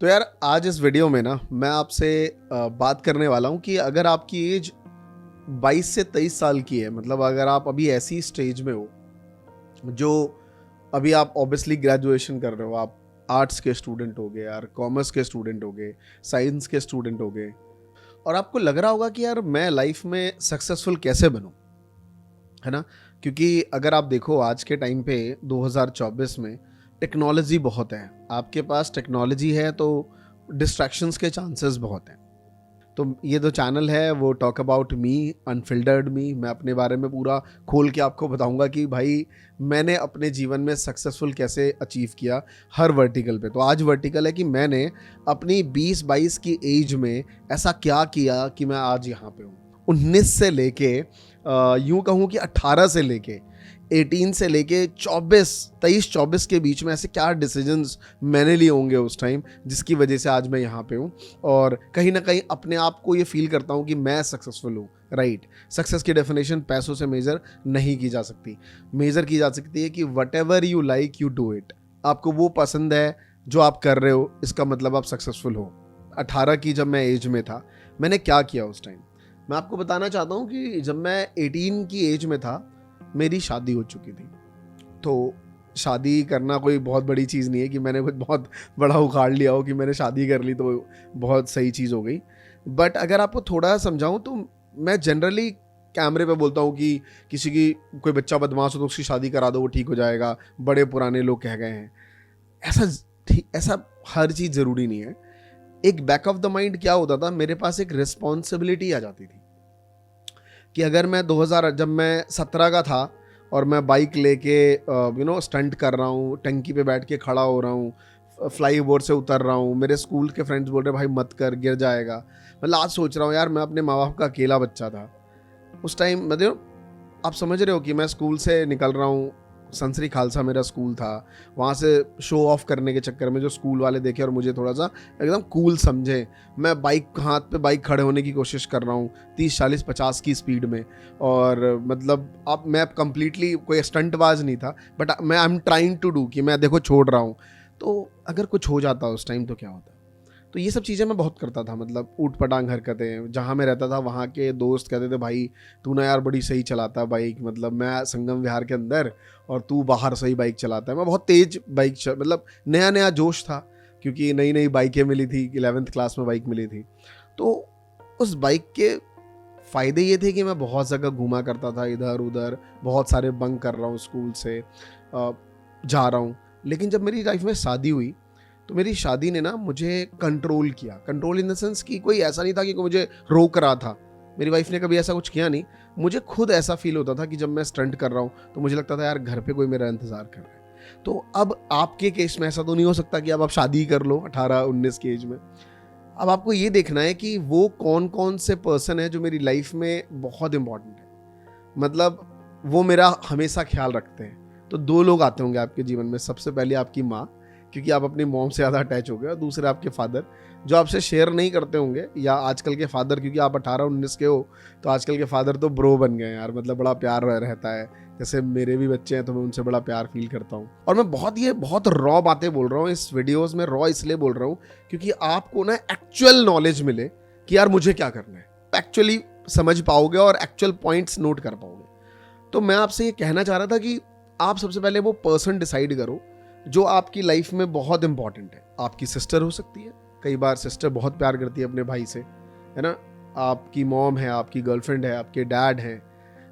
तो यार आज इस वीडियो में ना मैं आपसे बात करने वाला हूँ कि अगर आपकी एज 22 से 23 साल की है, मतलब अगर आप अभी ऐसी स्टेज में हो जो अभी आप ऑब्वियसली ग्रेजुएशन कर रहे हो, आप आर्ट्स के स्टूडेंट हो गए यार, कॉमर्स के स्टूडेंट हो गए, साइंस के स्टूडेंट हो गए, और आपको लग रहा होगा कि यार मैं लाइफ में सक्सेसफुल कैसे बनूं, है ना। क्योंकि अगर आप देखो आज के टाइम पे 2024 में टेक्नोलॉजी बहुत है, आपके पास टेक्नोलॉजी है तो डिस्ट्रैक्शंस के चांसेस बहुत हैं। तो ये जो चैनल है वो टॉक अबाउट मी, अनफिल्टर्ड मी, मैं अपने बारे में पूरा खोल के आपको बताऊंगा कि भाई मैंने अपने जीवन में सक्सेसफुल कैसे अचीव किया हर वर्टिकल पे। तो आज वर्टिकल है कि मैंने अपनी 20-22 की एज में ऐसा क्या किया कि मैं आज यहाँ पे हूँ। 19 से लेके यूं कहूँ कि 18 से लेके 18 से लेके 23-24 के बीच में ऐसे क्या डिसीजंस मैंने लिए होंगे उस टाइम जिसकी वजह से आज मैं यहाँ पे हूँ, और कहीं ना कहीं अपने आप को ये फील करता हूँ कि मैं सक्सेसफुल हूँ। राइट, सक्सेस की डेफिनेशन पैसों से मेजर नहीं की जा सकती। मेजर की जा सकती है कि what ever you like you do it. आपको वो पसंद है जो आप कर रहे हो, इसका मतलब आप सक्सेसफुल हो। 18 की जब मैं एज में था, मैंने क्या किया उस टाइम मैं आपको बताना चाहता हूँ कि जब मैं 18 की एज में था मेरी शादी हो चुकी थी। तो शादी करना कोई बहुत बड़ी चीज़ नहीं है कि मैंने कुछ बहुत बड़ा उखाड़ लिया हो कि मैंने शादी कर ली तो बहुत सही चीज़ हो गई। बट अगर आपको थोड़ा समझाऊं तो मैं जनरली कैमरे पे बोलता हूँ कि किसी की कोई बच्चा बदमाश हो तो उसकी शादी करा दो, वो ठीक हो जाएगा, बड़े पुराने लोग कह गए हैं। ऐसा ऐसा हर चीज़ ज़रूरी नहीं है। एक बैक ऑफ द माइंड क्या होता था, मेरे पास एक रिस्पॉन्सिबिलिटी आ जाती थी कि अगर मैं 2000 जब मैं 17 का था और मैं बाइक लेके स्टंट कर रहा हूँ, टंकी पे बैठ के खड़ा हो रहा हूँ, फ्लाई बोर्ड से उतर रहा हूँ, मेरे स्कूल के फ्रेंड्स बोल रहे भाई मत कर गिर जाएगा। मतलब आज सोच रहा हूँ यार मैं अपने माँ बाप का अकेला बच्चा था उस टाइम। मतलब आप समझ रहे हो कि मैं स्कूल से निकल रहा हूँ, संसरी खालसा मेरा स्कूल था, वहाँ से शो ऑफ करने के चक्कर में जो स्कूल वाले देखे और मुझे थोड़ा सा एकदम कूल समझे, मैं बाइक हाथ पे बाइक खड़े होने की कोशिश कर रहा हूँ 30-40-50 की स्पीड में। और मतलब अब मैं कंप्लीटली कोई स्टंटबाज नहीं था, बट मैं I am trying to do कि मैं देखो छोड़ रहा हूँ। तो अगर कुछ हो जाता उस टाइम तो क्या होता। तो ये सब चीज़ें मैं बहुत करता था, मतलब ऊट पटांग हरकतें। जहाँ मैं रहता था वहाँ के दोस्त कहते थे भाई तू ना यार बड़ी सही चलाता है बाइक, मतलब मैं संगम विहार के अंदर और तू बाहर सही बाइक चलाता है। मैं बहुत तेज बाइक मतलब नया नया जोश था क्योंकि नई नई बाइकें मिली थी, 11th क्लास में बाइक मिली थी। तो उस बाइक के फ़ायदे ये थे कि मैं बहुत जगह घूमा करता था, इधर उधर बहुत सारे बंक कर रहा हूँ स्कूल से जा रहा हूँ। लेकिन जब मेरी लाइफ में शादी हुई तो मेरी शादी ने ना मुझे कंट्रोल किया। कंट्रोल इन द सेंस कि कोई ऐसा नहीं था कि कोई मुझे रोक रहा था, मेरी वाइफ ने कभी ऐसा कुछ किया नहीं। मुझे खुद ऐसा फील होता था कि जब मैं स्टंट कर रहा हूँ तो मुझे लगता था यार घर पे कोई मेरा इंतज़ार कर रहा है। तो अब आपके केस में ऐसा तो नहीं हो सकता कि अब आप शादी कर लो 18-19 की एज में। अब आपको ये देखना है कि वो कौन कौन से पर्सन है जो मेरी लाइफ में बहुत इंपॉर्टेंट है, मतलब वो मेरा हमेशा ख्याल रखते हैं। तो दो लोग आते होंगे आपके जीवन में, सबसे पहले आपकी माँ, क्योंकि आप अपनी मॉम से ज़्यादा अटैच हो गए, और दूसरे आपके फादर जो आपसे शेयर नहीं करते होंगे, या आजकल के फादर क्योंकि आप 18-19 के हो तो आजकल के फादर तो ब्रो बन गए यार, मतलब बड़ा प्यार रहता है। जैसे मेरे भी बच्चे हैं तो मैं उनसे बड़ा प्यार फील करता हूँ। और मैं बहुत रॉ बातें बोल रहा हूँ इस वीडियोस में, रॉ इसलिए बोल रहा हूँ क्योंकि आपको ना एक्चुअल नॉलेज मिले कि यार मुझे क्या करना है, एक्चुअली समझ पाओगे और एक्चुअल पॉइंट्स नोट कर पाओगे। तो मैं आपसे ये कहना चाह रहा था कि आप सबसे पहले वो पर्सन डिसाइड करो जो आपकी लाइफ में बहुत इंपॉर्टेंट है। आपकी सिस्टर हो सकती है, कई बार सिस्टर बहुत प्यार करती है अपने भाई से, है ना। आपकी मॉम है, आपकी गर्लफ्रेंड है, आपके डैड हैं,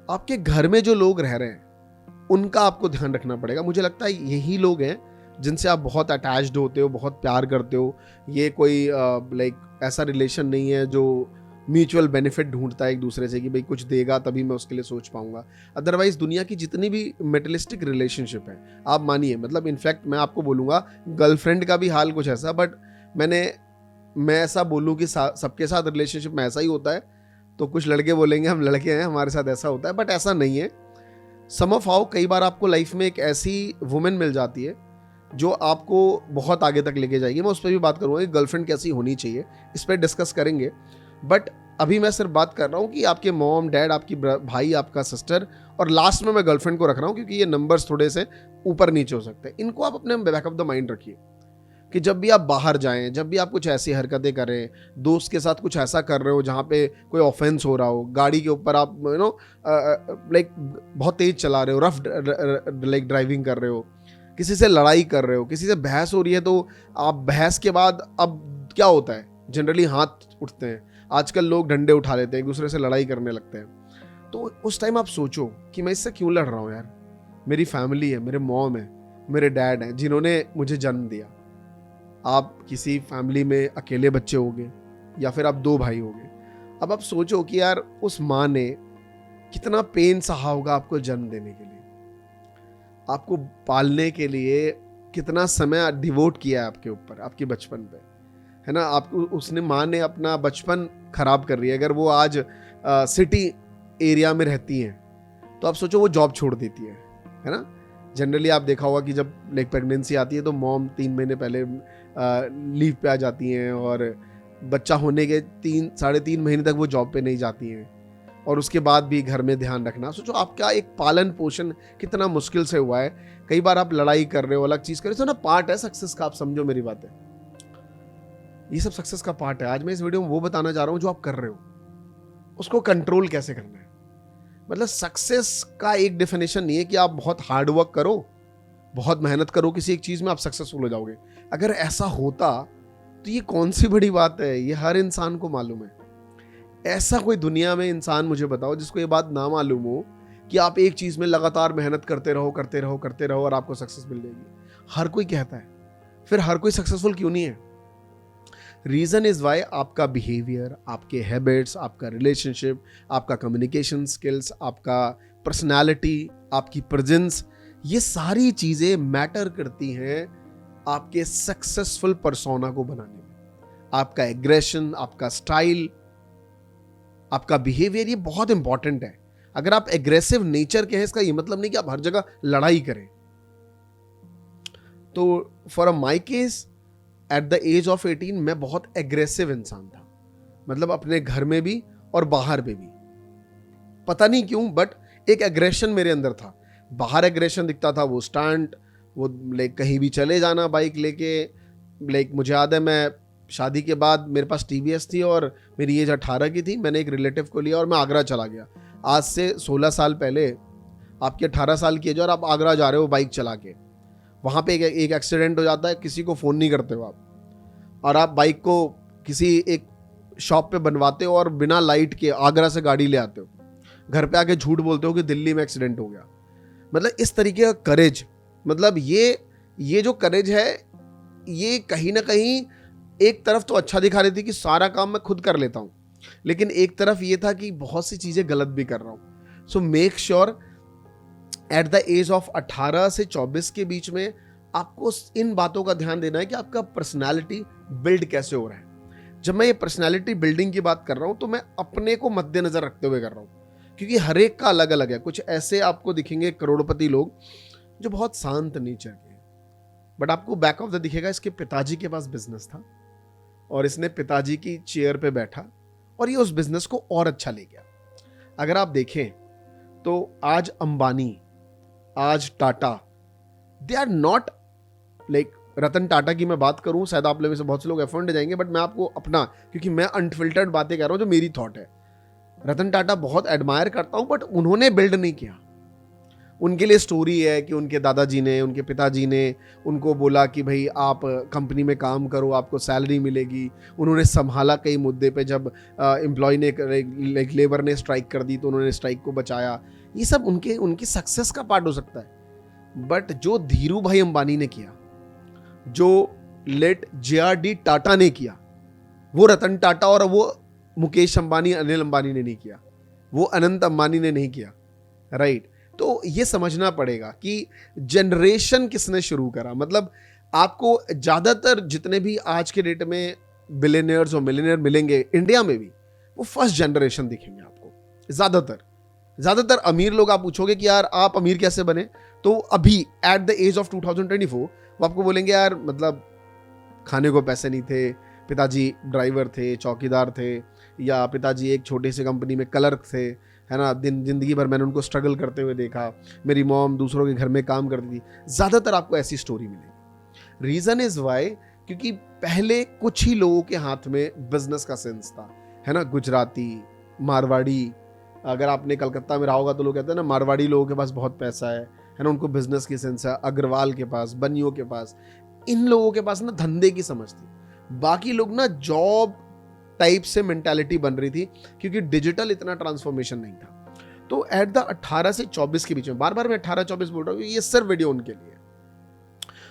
आपके घर में जो लोग रह रहे हैं उनका आपको ध्यान रखना पड़ेगा। मुझे लगता है यही लोग हैं जिनसे आप बहुत अटैच्ड होते हो, बहुत प्यार करते हो। ये कोई लाइक ऐसा रिलेशन नहीं है जो म्यूचुअल बेनिफिट ढूंढता है एक दूसरे से कि भाई कुछ देगा तभी मैं उसके लिए सोच पाऊंगा। अदरवाइज दुनिया की जितनी भी मेटलिस्टिक रिलेशनशिप है, आप मानिए, मतलब इनफैक्ट मैं आपको बोलूँगा गर्लफ्रेंड का भी हाल कुछ ऐसा, बट मैं ऐसा बोलूँ कि सबके साथ रिलेशनशिप में ऐसा ही होता है तो कुछ लड़के बोलेंगे हम लड़के हैं हमारे साथ ऐसा होता है, बट ऐसा नहीं है। सम ऑफ हाउ कई बार आपको लाइफ में एक ऐसी वुमेन मिल जाती है जो आपको बहुत आगे तक लेके जाएगी। मैं उस पर भी बात करूँगा कि गर्लफ्रेंड कैसी होनी चाहिए, इस पर डिस्कस करेंगे। बट अभी मैं सिर्फ बात कर रहा हूँ कि आपके मॉम डैड, आपकी भाई, आपका सिस्टर, और लास्ट में मैं गर्लफ्रेंड को रख रहा हूँ क्योंकि ये नंबर्स थोड़े से ऊपर नीचे हो सकते हैं। इनको आप अपने बैक ऑफ द माइंड रखिए। कि जब भी आप बाहर जाएं, जब भी आप कुछ ऐसी हरकतें करें, दोस्त के साथ कुछ ऐसा कर रहे हो जहाँ पे कोई ऑफेंस हो रहा हो, गाड़ी के ऊपर आप लाइक बहुत तेज चला रहे हो, रफ लाइक ड्राइविंग कर रहे हो, किसी से लड़ाई कर रहे हो, किसी से बहस हो रही है, तो आप बहस के बाद अब क्या होता है, जनरली हाथ उठते हैं, आजकल लोग डंडे उठा लेते हैं, एक दूसरे से लड़ाई करने लगते हैं। तो उस टाइम आप सोचो कि मैं इससे क्यों लड़ रहा हूँ यार, मेरी फैमिली है, मेरे मॉम है, मेरे डैड हैं जिन्होंने मुझे जन्म दिया। आप किसी फैमिली में अकेले बच्चे होंगे या फिर आप 2 भाई होंगे। अब आप सोचो कि यार उस माँ ने कितना पेन सहा होगा आपको जन्म देने के लिए, आपको पालने के लिए कितना समय डिवोट किया है आपके ऊपर, आपके बचपन पे, है ना। आपको उसने माँ ने अपना बचपन खराब कर रही है। अगर वो आज सिटी एरिया में रहती हैं तो आप सोचो वो जॉब छोड़ देती है ना। जनरली आप देखा होगा कि जब लाइक प्रेगनेंसी आती है तो मॉम 3 महीने पहले लीव पे आ जाती हैं और बच्चा होने के 3-3.5 महीने तक वो जॉब पे नहीं जाती हैं, और उसके बाद भी घर में ध्यान रखना। सोचो आपका एक पालन पोषण कितना मुश्किल से हुआ है। कई बार आप लड़ाई कर रहे हो, अलग चीज़ कर रहे हो, तो ना पार्ट है सक्सेस का, आप समझो मेरी बात है, ये सब सक्सेस का पार्ट है। आज मैं इस वीडियो में वो बताना चाह रहा हूँ जो आप कर रहे हो उसको कंट्रोल कैसे करना है। मतलब सक्सेस का एक डेफिनेशन नहीं है कि आप बहुत हार्ड वर्क करो, बहुत मेहनत करो किसी एक चीज में आप सक्सेसफुल हो जाओगे। अगर ऐसा होता तो ये कौन सी बड़ी बात है, ये हर इंसान को मालूम है। ऐसा कोई दुनिया में इंसान मुझे बताओ जिसको ये बात ना मालूम हो कि आप एक चीज में लगातार मेहनत करते रहो करते रहो करते रहो और आपको सक्सेस मिल जाएगी। हर कोई कहता है, फिर हर कोई सक्सेसफुल क्यों नहीं है? रीजन इज वाई आपका बिहेवियर, आपके हैबिट्स, आपका रिलेशनशिप, आपका कम्युनिकेशन स्किल्स, आपका पर्सनालिटी, आपकी प्रेजेंस, ये सारी चीजें मैटर करती हैं आपके सक्सेसफुल पर्सोना को बनाने में। आपका एग्रेशन, आपका स्टाइल, आपका बिहेवियर, ये बहुत इंपॉर्टेंट है। अगर आप एग्रेसिव नेचर के हैं इसका ये मतलब नहीं कि आप हर जगह लड़ाई करें। तो for my case at the age of 18 मैं बहुत एग्रेसिव इंसान था, मतलब अपने घर में भी और बाहर में भी। पता नहीं क्यों बट एक एग्रेशन मेरे अंदर था। बाहर एग्रेशन दिखता था, वो स्टंट, वो लाइक कहीं भी चले जाना बाइक लेके। लाइक मुझे याद है मैं शादी के बाद मेरे पास TVS थी और मेरी एज 18 की थी। मैंने एक रिलेटिव को लिया और मैं आगरा चला गया। आज से 16 साल पहले आपकी 18 साल की एज और आप आगरा जा रहे हो बाइक चला के, वहाँ पे एक एक्सीडेंट हो जाता है, किसी को फ़ोन नहीं करते हो आप, और आप बाइक को किसी एक शॉप पे बनवाते हो और बिना लाइट के आगरा से गाड़ी ले आते हो, घर पे आके झूठ बोलते हो कि दिल्ली में एक्सीडेंट हो गया। मतलब इस तरीके का करेज, मतलब ये जो करेज है ये कहीं ना कहीं एक तरफ तो अच्छा दिखा रही थी कि सारा काम मैं खुद कर लेता हूँ, लेकिन एक तरफ ये था कि बहुत सी चीज़ें गलत भी कर रहा हूँ। So make sure at the age of 18 से 24 के बीच में आपको इन बातों का ध्यान देना है कि आपका पर्सनालिटी बिल्ड कैसे हो रहा है। जब मैं ये पर्सनालिटी बिल्डिंग की बात कर रहा हूँ तो मैं अपने को मद्देनजर रखते हुए कर रहा हूँ, क्योंकि हर एक का अलग अलग है। कुछ ऐसे आपको दिखेंगे करोड़पति लोग जो बहुत शांत नेचर के, बट आपको बैक ऑफ द दिखेगा इसके पिताजी के पास बिजनेस था और इसने पिताजी की चेयर पे बैठा और ये उस बिजनेस को और अच्छा ले गया। अगर आप देखें तो आज अंबानी, आज Tata, they are not like Ratan Tata की मैं बात करूं, शायद आप लोगों में से बहुत से लोग ऑफेंड जाएंगे, बट मैं आपको अपना, क्योंकि मैं अनफिल्टर्ड बातें कह रहा हूं जो मेरी थॉट है। रतन टाटा बहुत एडमायर करता हूं, बट उन्होंने बिल्ड नहीं किया। उनके लिए स्टोरी है कि उनके दादाजी ने, उनके पिताजी ने उनको बोला कि भाई आप कंपनी में काम करो, आपको सैलरी मिलेगी। उन्होंने संभाला कई मुद्दे पे, जब एम्प्लॉय ने लाइक लेबर ने स्ट्राइक कर दी तो उन्होंने स्ट्राइक को बचाया। ये सब उनकी सक्सेस का पार्ट हो सकता है। बट जो धीरू भाई अंबानी ने किया, जो लेट JRD टाटा ने किया, वो रतन टाटा और वो मुकेश अंबानी, अनिल अंबानी ने नहीं किया, वो अनंत अंबानी ने नहीं किया, राइट। तो ये समझना पड़ेगा कि जनरेशन किसने शुरू करा। मतलब आपको ज्यादातर जितने भी आज के डेट में बिलियनियर्स और मिलियनियर मिलेंगे इंडिया में भी, वो फर्स्ट जनरेशन दिखेंगे आपको। ज्यादातर अमीर लोग आप पूछोगे कि यार आप अमीर कैसे बने, तो अभी एट द एज ऑफ 2024 वो आपको बोलेंगे यार मतलब खाने को पैसे नहीं थे, पिताजी ड्राइवर थे, चौकीदार थे, या पिताजी एक छोटी सी कंपनी में क्लर्क थे, है ना। जिंदगी भर मैंने उनको स्ट्रगल करते हुए देखा, मेरी मॉम दूसरों के घर में काम करती थी। ज़्यादातर आपको ऐसी स्टोरी मिलेगी। रीज़न इज़ वाई क्योंकि पहले कुछ ही लोगों के हाथ में बिजनेस का सेंस था, है ना, गुजराती, मारवाड़ी। अगर आपने कलकत्ता में रहा होगा तो लोग कहते हैं ना मारवाड़ी लोगों के पास बहुत पैसा है ना, उनको बिजनेस की सेंस है। अग्रवाल के पास, बनियों के पास, इन लोगों के पास ना धंधे की समझ थी। बाकी लोग ना जॉब टाइप से मेंटालिटी बन रही थी, क्योंकि डिजिटल इतना ट्रांसफॉर्मेशन नहीं था। तो एट द 18 से 24 के बीच में, बार बार मैं 18-24 बोल रहा हूँ, ये सिर्फ वीडियो उनके लिए।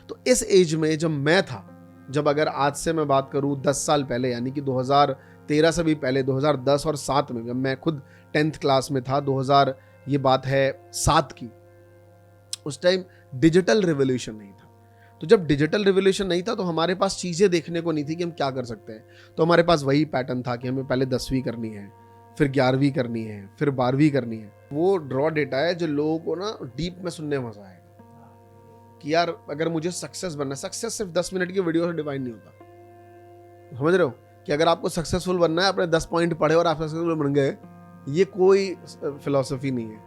तो इस एज में जब मैं था, जब अगर आज से मैं बात करूं 10 साल पहले, यानी कि 2013 से भी पहले, 2010 और 7 में, जब मैं खुद 10th क्लास में था, 2000 ये बात है 7 की, उस टाइम डिजिटल रिवॉल्यूशन नहीं था। तो जब डिजिटल रिवॉल्यूशन नहीं था तो हमारे पास चीज़ें देखने को नहीं थी कि हम क्या कर सकते हैं। तो हमारे पास वही पैटर्न था कि हमें पहले 10वीं करनी है, फिर 11वीं करनी है, फिर 12वीं करनी है। वो ड्रॉ डेटा है जो लोगों को ना डीप में सुनने में मजा आएगा कि यार अगर मुझे सक्सेस बनना है, सक्सेस सिर्फ 10 मिनट की वीडियो से डिफाइन नहीं होता। समझ रहे हो कि अगर आपको सक्सेसफुल बनना है, अपने 10 पॉइंट पढ़े और आप सक्सेसफुल बन गए, ये कोई फिलॉसफी नहीं है।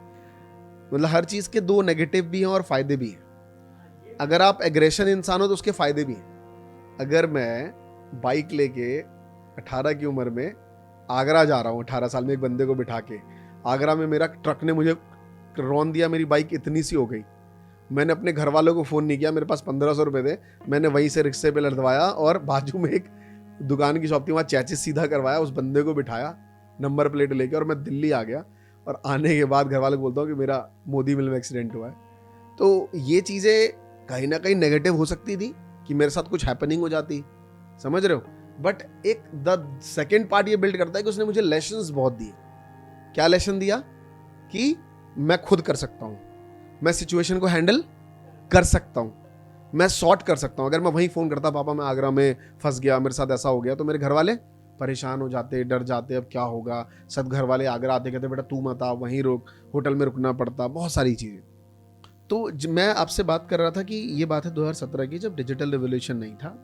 मतलब हर चीज के दो नेगेटिव भी हैं और फायदे भी हैं। अगर आप एग्रेशन इंसान हो तो उसके फायदे भी हैं। अगर मैं बाइक लेके 18 की उम्र में आगरा जा रहा हूँ, 18 साल में, एक बंदे को बिठा के, आगरा में मेरा ट्रक ने मुझे रौंद दिया, मेरी बाइक इतनी सी हो गई, मैंने अपने घर वालों को फ़ोन नहीं किया, मेरे पास 1500 रुपये थे, मैंने वहीं से रिक्शे पे लदवाया और बाजू में एक दुकान की शॉप थी, वहाँ चैचिस सीधा करवाया, उस बंदे को बिठाया नंबर प्लेट लेके, और मैं दिल्ली आ गया। और आने के बाद घर वालों को बोलता हूँ कि मेरा मोदी मिल में एक्सीडेंट हुआ है। तो ये चीज़ें कहीं ना कहीं नेगेटिव हो सकती थी कि मेरे साथ कुछ हैपनिंग हो जाती, समझ रहे हो। बट एक द सेकेंड पार्ट ये बिल्ड करता है कि उसने मुझे लेसन्स बहुत दिए। क्या लेसन दिया? कि मैं खुद कर सकता हूँ, मैं सिचुएशन को हैंडल कर सकता हूँ, मैं सॉर्ट कर सकता हूँ। अगर मैं वहीं फ़ोन करता, पापा मैं आगरा में फंस गया, मेरे साथ ऐसा हो गया, तो मेरे घर वाले परेशान हो जाते, डर जाते, अब क्या होगा। सब घर वाले आगरा आते, कहते बेटा तू मत आ, वहीं रुक, होटल में रुकना पड़ता, बहुत सारी चीज़ें। तो मैं आपसे बात कर रहा था कि ये बात है 2017 की, जब डिजिटल रिवॉल्यूशन नहीं था।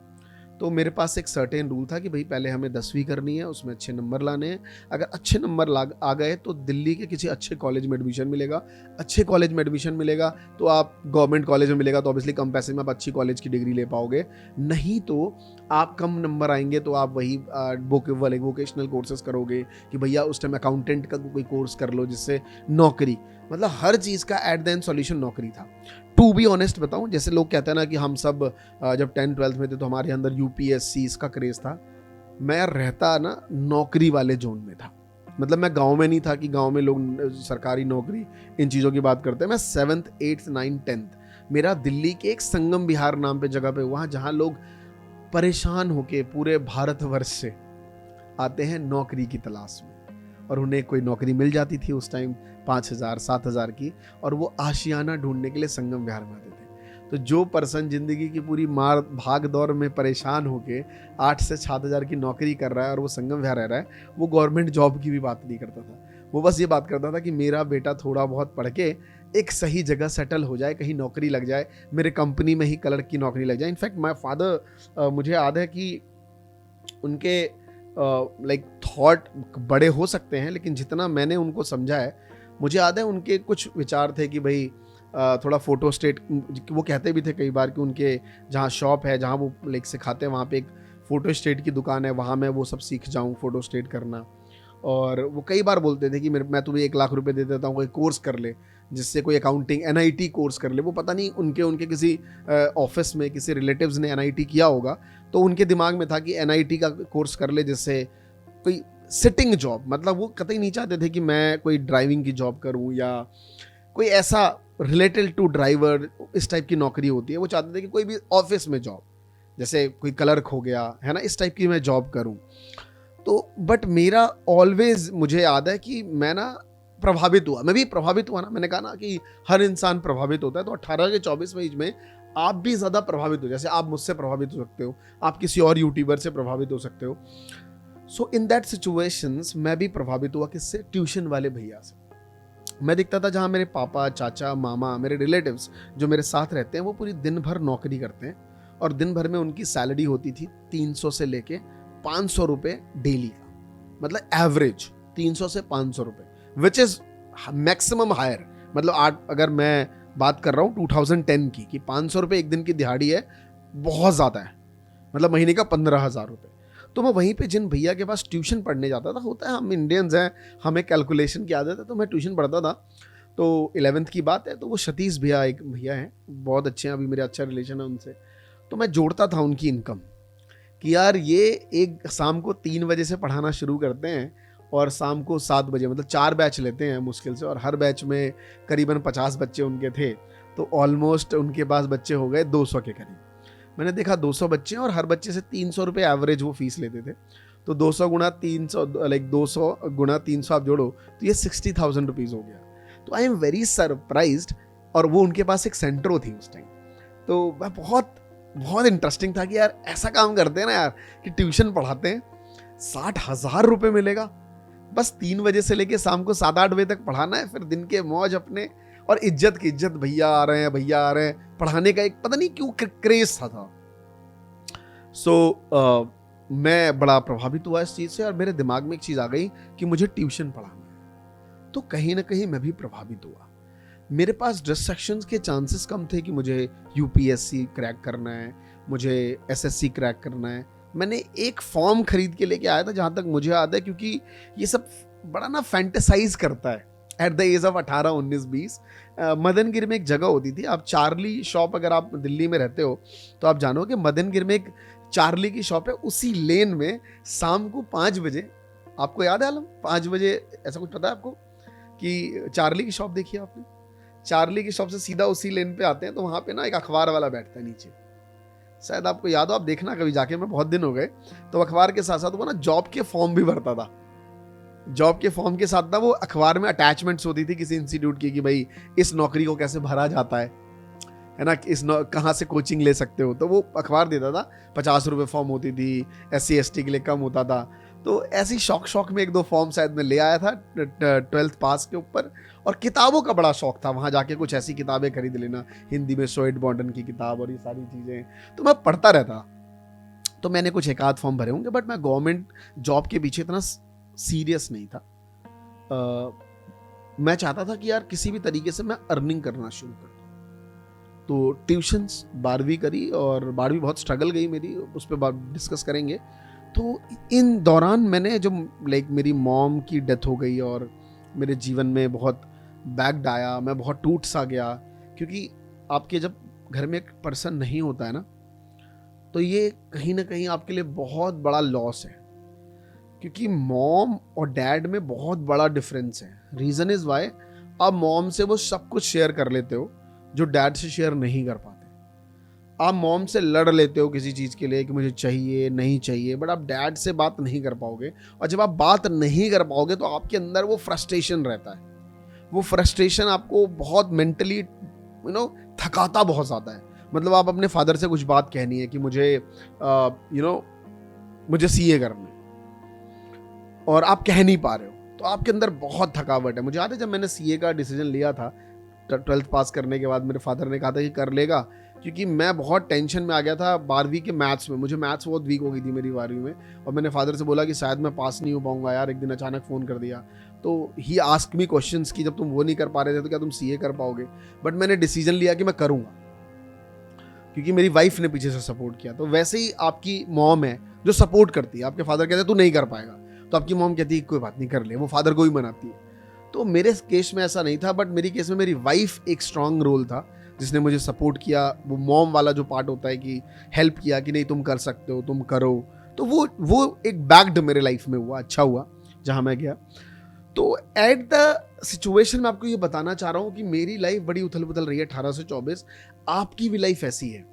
तो मेरे पास एक सर्टेन रूल था कि भाई पहले हमें 10वीं करनी है, उसमें अच्छे नंबर लाने हैं। अगर अच्छे नंबर आ गए तो दिल्ली के किसी अच्छे कॉलेज में एडमिशन मिलेगा। अच्छे कॉलेज में एडमिशन मिलेगा तो आप गवर्नमेंट कॉलेज में मिलेगा, तो ऑब्वियसली कम पैसे में आप अच्छी कॉलेज की डिग्री ले पाओगे। नहीं तो आप कम नंबर आएंगे तो आप वही वोकेशनल कोर्सेज करोगे कि भैया उस टाइम अकाउंटेंट का कोई कोर्स कर लो जिससे नौकरी, मतलब हर चीज़ का एट द एंड सॉल्यूशन नौकरी था। टू बी ऑनेस्ट बताऊं, जैसे लोग कहते हैं ना कि हम सब जब 10th-12th में थे तो हमारे अंदर यूपीएससी इसका क्रेज था, मैं रहता ना नौकरी वाले जोन में था। मतलब मैं गांव में नहीं था कि गांव में लोग सरकारी नौकरी इन चीज़ों की बात करते हैं। मैं 7th 8th 9th 10th मेरा दिल्ली के एक संगम विहार नाम पे जगह पे हुआ, जहाँ लोग परेशान होके पूरे भारतवर्ष से आते हैं नौकरी की तलाश में, और उन्हें कोई नौकरी मिल जाती थी उस टाइम 5,000 7,000 की, और वो आशियाना ढूंढने के लिए संगम विहार में आते थे। तो जो पर्सन जिंदगी की पूरी मार भाग दौड़ में परेशान होके 8 से 7,000 की नौकरी कर रहा है और वो संगम विहार रह रहा है, वो गवर्नमेंट जॉब की भी बात नहीं करता था। वो बस ये बात करता था कि मेरा बेटा थोड़ा बहुत पढ़ के एक सही जगह सेटल हो जाए, कहीं नौकरी लग जाए, मेरे कंपनी में ही कलर की नौकरी लग जाए। इनफैक्ट माई फादर, मुझे याद है कि उनके लाइक थॉट बड़े हो सकते हैं, लेकिन जितना मैंने उनको समझा है, मुझे याद है उनके कुछ विचार थे कि भाई थोड़ा फोटो स्टेट, वो कहते भी थे कई बार कि उनके जहाँ शॉप है, जहाँ वो लाइक सिखाते हैं, वहाँ पे एक फ़ोटो स्टेट की दुकान है, वहाँ मैं वो सब सीख जाऊँ फ़ोटो स्टेट करना। और वो कई बार बोलते थे कि मैं तुम्हें 1 लाख रुपए दे देता हूँ, कोई कोर्स कर ले, जिससे कोई अकाउंटिंग NIT कोर्स कर ले। वो पता नहीं उनके किसी ऑफिस में किसी रिलेटिव्स ने NIT किया होगा, तो उनके दिमाग में था कि NIT का कोर्स कर ले, जिससे कोई सिटिंग जॉब, मतलब वो कतई नहीं चाहते थे कि मैं कोई ड्राइविंग की जॉब करूं या कोई ऐसा रिलेटेड टू ड्राइवर, इस टाइप की नौकरी होती है। वो चाहते थे कि कोई भी ऑफिस में जॉब, जैसे कोई क्लर्क हो गया, है ना, इस टाइप की मैं जॉब करूं। तो बट मेरा ऑलवेज, मुझे याद है कि मैं ना प्रभावित हुआ, मैं भी प्रभावित हुआ ना। मैंने कहा ना कि हर इंसान प्रभावित होता है, तो 18 से 24 में एज में आप भी ज़्यादा प्रभावित हो, जैसे आप मुझसे प्रभावित हो सकते हो, आप किसी और यूट्यूबर से प्रभावित हो सकते हो। सो इन दैट सिचुएशंस मैं भी प्रभावित हुआ, किससे? ट्यूशन वाले भैया से। मैं दिखता था जहाँ मेरे पापा, चाचा, मामा, मेरे रिलेटिव्स जो मेरे साथ रहते हैं, वो पूरी दिन भर नौकरी करते हैं, और दिन भर में उनकी सैलरी होती थी 300 से लेके 500 रुपये डेली का, मतलब एवरेज 300 से 500 रुपये, विच इज़ मैक्सिमम हायर। मतलब अगर मैं बात कर रहा हूँ 2010 की, कि 500 रुपये एक दिन की दिहाड़ी है, बहुत ज़्यादा है। मतलब महीने का 15,000 रुपये। तो मैं वहीं पे जिन भैया के पास ट्यूशन पढ़ने जाता था, होता है हम इंडियंस हैं, हमें कैलकुलेशन की आदत है, तो मैं ट्यूशन पढ़ता था। तो 11th की बात है, तो वो सतीश भैया एक भैया हैं, बहुत अच्छे हैं, अभी मेरे अच्छा रिलेशन है उनसे। तो मैं जोड़ता था उनकी इनकम कि यार ये एक शाम को 3 बजे से पढ़ाना शुरू करते हैं और शाम को 7 बजे, मतलब 4 बैच लेते हैं मुश्किल से, और हर बैच में करीबन 50 बच्चे उनके थे। तो ऑलमोस्ट उनके पास बच्चे हो गए 200 के करीब। मैंने देखा 200 बच्चे हैं और हर बच्चे से 300 रुपये एवरेज वो फीस लेते थे। तो 200 गुणा 300, लाइक 200 गुणा 300 आप जोड़ो तो ये 60,000 रुपीज़ हो गया। तो आई एम वेरी सरप्राइज्ड। और वो उनके पास एक सेंट्रो थी उस टाइम। तो मैं बहुत बहुत इंटरेस्टिंग था कि यार ऐसा काम करते हैं ना यार, कि ट्यूशन पढ़ाते हैं, 60,000 रुपये मिलेगा, बस 3 बजे से लेके शाम को 7-8 बजे तक पढ़ाना है, फिर दिन के मौज अपने, और इज्जत की इज्जत, भैया आ रहे हैं भैया आ रहे हैं, पढ़ाने का एक पता नहीं क्यों क्रेज था। सो मैं बड़ा प्रभावित हुआ इस चीज़ से, और मेरे दिमाग में एक चीज़ आ गई कि मुझे ट्यूशन पढ़ाना है। तो कहीं ना कहीं मैं भी प्रभावित हुआ। मेरे पास डिस्ट्रैक्शंस के चांसेस कम थे कि मुझे यूपीएससी क्रैक करना है, मुझे एसएससी क्रैक करना है। मैंने एक फॉर्म खरीद के लेके आया था, जहाँ तक मुझे याद है, क्योंकि ये सब बड़ा ना फैंटेसाइज करता है एट द एज ऑफ 18, 19, 20। मदनगिर में एक जगह होती थी, आप चार्ली शॉप, अगर आप दिल्ली में रहते हो तो आप जानो कि मदनगिर में एक चार्ली की शॉप है। उसी लेन में शाम को 5 बजे, आपको याद है आलम, 5 बजे ऐसा कुछ पता है आपको कि चार्ली की शॉप देखी है आपने? चार्ली की शॉप से सीधा उसी लेन पे आते हैं, तो वहाँ पे ना एक अखबार वाला बैठता है नीचे, शायद आपको याद हो, आप देखना कभी जाके, मैं बहुत दिन हो गए। तो अखबार के साथ साथ वो ना जॉब के फॉर्म भी भरता था। जॉब के फॉर्म के साथ ना वो अखबार में अटैचमेंट्स होती थी किसी इंस्टीट्यूट की, कि भाई इस नौकरी को कैसे भरा जाता है ना, कहाँ से कोचिंग ले सकते हो। तो वो अखबार देता था, 50 रुपये फॉर्म होती थी, SC ST के लिए कम होता था। तो ऐसी शौक में 1-2 फॉर्म शायद मैं ले आया था 12th पास के ऊपर। और किताबों का बड़ा शौक था, वहाँ जाके कुछ ऐसी किताबें खरीद लेना, हिंदी में शोएड बॉन्डन की किताब और ये सारी चीज़ें, तो मैं पढ़ता रहता। तो मैंने कुछ 1-8 फॉर्म भरे होंगे, बट मैं गवर्नमेंट जॉब के पीछे इतना सीरियस नहीं था। मैं चाहता था कि यार किसी भी तरीके से मैं अर्निंग करना शुरू कर दूँ। तो ट्यूशन्स 12वीं करी, और 12वीं बहुत स्ट्रगल गई मेरी, उस पर डिस्कस करेंगे। तो इन दौरान मैंने जो, लाइक मेरी मॉम की डेथ हो गई और मेरे जीवन में बहुत बैक्ड आया, मैं बहुत टूट सा गया, क्योंकि आपके जब घर में एक पर्सन नहीं होता है ना, तो ये कहीं ना कहीं आपके लिए बहुत बड़ा लॉस है। क्योंकि मॉम और डैड में बहुत बड़ा डिफरेंस है। रीज़न इज़ वाई, आप मॉम से वो सब कुछ शेयर कर लेते हो जो डैड से शेयर नहीं कर पाते। आप मॉम से लड़ लेते हो किसी चीज़ के लिए कि मुझे चाहिए नहीं चाहिए, बट आप डैड से बात नहीं कर पाओगे। और जब आप बात नहीं कर पाओगे तो आपके अंदर वो फ्रस्ट्रेशन रहता है। वो फ्रस्ट्रेशन आपको बहुत मेंटली थकाता बहुत ज़्यादा है। मतलब आप अपने फादर से कुछ बात कहनी है कि मुझे मुझे CA करना है, और आप कह नहीं पा रहे हो, तो आपके अंदर बहुत थकावट है। मुझे याद है जब मैंने CA का डिसीजन लिया था 12th पास करने के बाद, मेरे फादर ने कहा था कि कर लेगा, क्योंकि मैं बहुत टेंशन में आ गया था 12वीं के मैथ्स में। मुझे मैथ्स बहुत वीक हो गई थी मेरी 12वीं में, और मैंने फादर से बोला कि शायद मैं पास नहीं हो पाऊंगा यार। एक दिन अचानक फ़ोन कर दिया, तो ही आस्क मी क्वेश्चंस कि जब तुम वो नहीं कर पा रहे थे तो क्या तुम CA कर पाओगे? बट मैंने डिसीजन लिया कि मैं करूँगा, क्योंकि मेरी वाइफ ने पीछे से सपोर्ट किया। तो वैसे ही आपकी मॉम है जो सपोर्ट करती है। आपके फादर कहते हैं तू नहीं कर पाएगा, तो आपकी मॉम कहती है कोई बात नहीं कर ले, वो फादर को ही मनाती है। तो मेरे केस में ऐसा नहीं था, बट मेरी केस में मेरी वाइफ एक स्ट्रांग रोल था, जिसने मुझे सपोर्ट किया। वो मॉम वाला जो पार्ट होता है कि हेल्प किया कि नहीं तुम कर सकते हो, तुम करो। तो वो एक बैक्ड मेरे लाइफ में हुआ, अच्छा हुआ जहाँ मैं गया। तो एट द सिचुएशन में आपको ये बताना चाह रहा हूँ कि मेरी लाइफ बड़ी उथल पुथल रही है 18 से 24। आपकी भी लाइफ ऐसी है।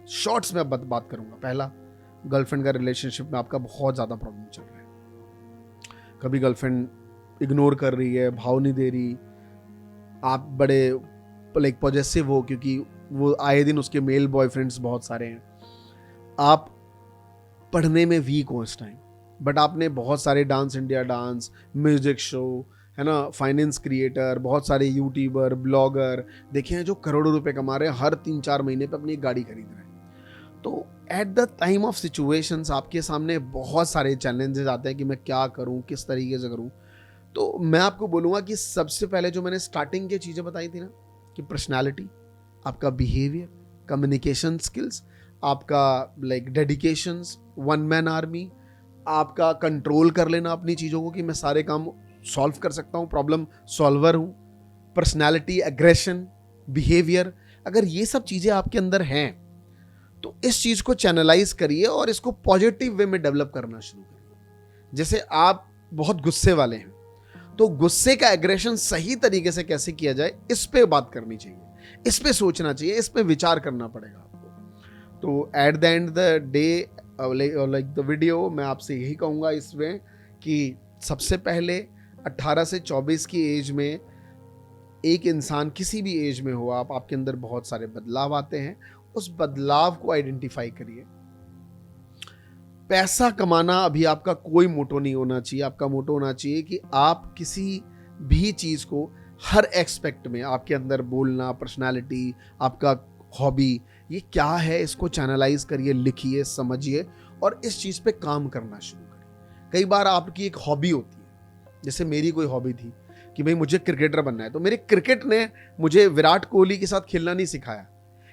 शॉर्ट्स में बात करूंगा। पहला, गर्लफ्रेंड का रिलेशनशिप में आपका बहुत ज़्यादा प्रॉब्लम चल रहा है। कभी गर्लफ्रेंड इग्नोर कर रही है, भाव नहीं दे रही, आप बड़े लाइक पॉजेसिव हो क्योंकि वो आए दिन उसके मेल बॉयफ्रेंड्स बहुत सारे हैं। आप पढ़ने में वीक हो इस टाइम, बट आपने बहुत सारे dance India dance, music show, है ना, फाइनेंस क्रिएटर, बहुत सारे यूट्यूबर, ब्लॉगर देखे हैं जो करोड़ों रुपए कमा रहे हैं, हर 3-4 महीने पे अपनी एक गाड़ी खरीद रहे हैं। तो at the time of situations आपके सामने बहुत सारे चैलेंजेस आते हैं कि मैं क्या करूं, किस तरीके से करूं। तो मैं आपको बोलूँगा कि सबसे पहले जो मैंने स्टार्टिंग की चीज़ें बताई थी ना, कि पर्सनैलिटी, आपका बिहेवियर, कम्युनिकेशन स्किल्स, आपका like dedications, one man army, आपका कंट्रोल कर लेना अपनी चीज़ों को कि मैं सारे काम सॉल्व कर सकता हूँ, प्रॉब्लम सॉल्वर हूँ, पर्सनैलिटी, एग्रेशन, बिहेवियर, अगर ये सब चीज़ें आपके अंदर हैं तो इस चीज़ को चैनलाइज करिए और इसको पॉजिटिव वे में डेवलप करना शुरू करिए। जैसे आप बहुत गुस्से वाले हैं तो गुस्से का एग्रेशन सही तरीके से कैसे किया जाए इस पे बात करनी चाहिए, इस पे सोचना चाहिए, इस पे विचार करना पड़ेगा आपको। तो at the end the day like the video, मैं आपसे यही कहूँगा इसमें कि सबसे पहले 18 से 24 की एज में एक इंसान किसी भी एज में हो आप, आपके अंदर बहुत सारे बदलाव आते हैं, उस बदलाव को आइडेंटिफाई करिए। पैसा कमाना अभी आपका कोई मोटो नहीं होना चाहिए, आपका मोटो होना चाहिए कि आप किसी भी चीज को हर एक्सपेक्ट में, आपके अंदर बोलना, पर्सनालिटी, आपका हॉबी, ये क्या है, इसको चैनलाइज करिए, लिखिए, समझिए और इस चीज पे काम करना शुरू करिए। कई बार आपकी एक हॉबी होती है, जैसे मेरी कोई हॉबी थी कि भाई मुझे क्रिकेटर बनना है, तो मेरे क्रिकेट ने मुझे विराट कोहली के साथ खेलना नहीं सिखाया,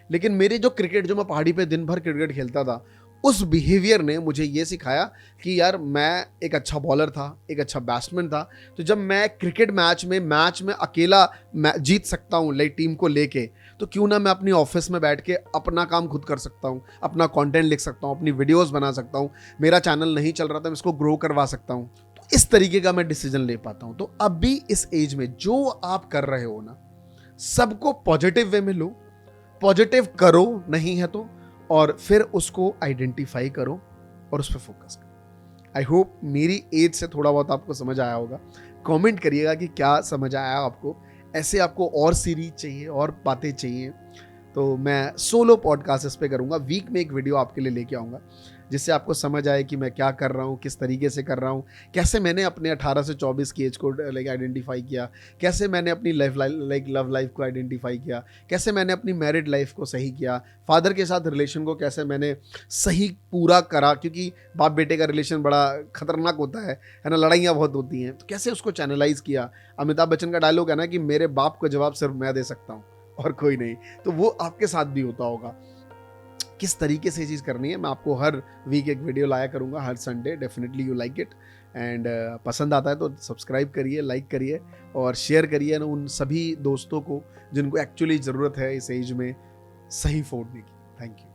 लेकिन मेरे जो मैं पहाड़ी पे दिन भर क्रिकेट खेलता था, उस बिहेवियर ने मुझे ये सिखाया कि यार मैं एक अच्छा बॉलर था, एक अच्छा बैट्समैन था, तो जब मैं क्रिकेट मैच में अकेला जीत सकता हूँ लाइक टीम को लेके, तो क्यों ना मैं अपनी ऑफिस में बैठ के अपना काम खुद कर सकता हूँ, अपना कंटेंट लिख सकता हूँ, अपनी वीडियोस बना सकता हूँ, मेरा चैनल नहीं चल रहा था मैं इसको ग्रो करवा सकता हूँ। तो इस तरीके का मैं डिसीजन ले पाता हूँ। तो अभी इस एज में जो आप कर रहे हो ना, सबको पॉजिटिव वे में लो, पॉजिटिव करो नहीं है तो, और फिर उसको आइडेंटिफाई करो और उस पर फोकस करो। आई होप मेरी एज से थोड़ा बहुत आपको समझ आया होगा। कमेंट करिएगा कि क्या समझ आया आपको, ऐसे आपको और सीरीज चाहिए और बातें चाहिए तो मैं सोलो पॉडकास्ट इस पे करूँगा, वीक में एक वीडियो आपके लिए लेके आऊँगा जिससे आपको समझ आए कि मैं क्या कर रहा हूँ, किस तरीके से कर रहा हूँ, कैसे मैंने अपने 18 से 24 की एज को लाइक आइडेंटिफाई किया, कैसे मैंने अपनी लव लाइफ को आइडेंटिफाई किया, कैसे मैंने अपनी मैरिड लाइफ को सही किया, फादर के साथ रिलेशन को कैसे मैंने सही पूरा करा, क्योंकि बाप बेटे का रिलेशन बड़ा खतरनाक होता है ना, लड़ाइयाँ बहुत होती हैं, तो कैसे उसको चैनलाइज किया। अमिताभ बच्चन का डायलॉग है ना कि मेरे बाप का जवाब सिर्फ मैं दे सकता हूँ और कोई नहीं, तो वो आपके साथ भी होता होगा। किस तरीके से ये चीज़ करनी है मैं आपको हर वीक एक वीडियो लाया करूँगा, हर Sunday. Definitely you like it and पसंद आता है तो सब्सक्राइब करिए, लाइक करिए और शेयर करिए ना उन सभी दोस्तों को जिनको एक्चुअली ज़रूरत है इस एज में सही फोड़ने की। Thank you.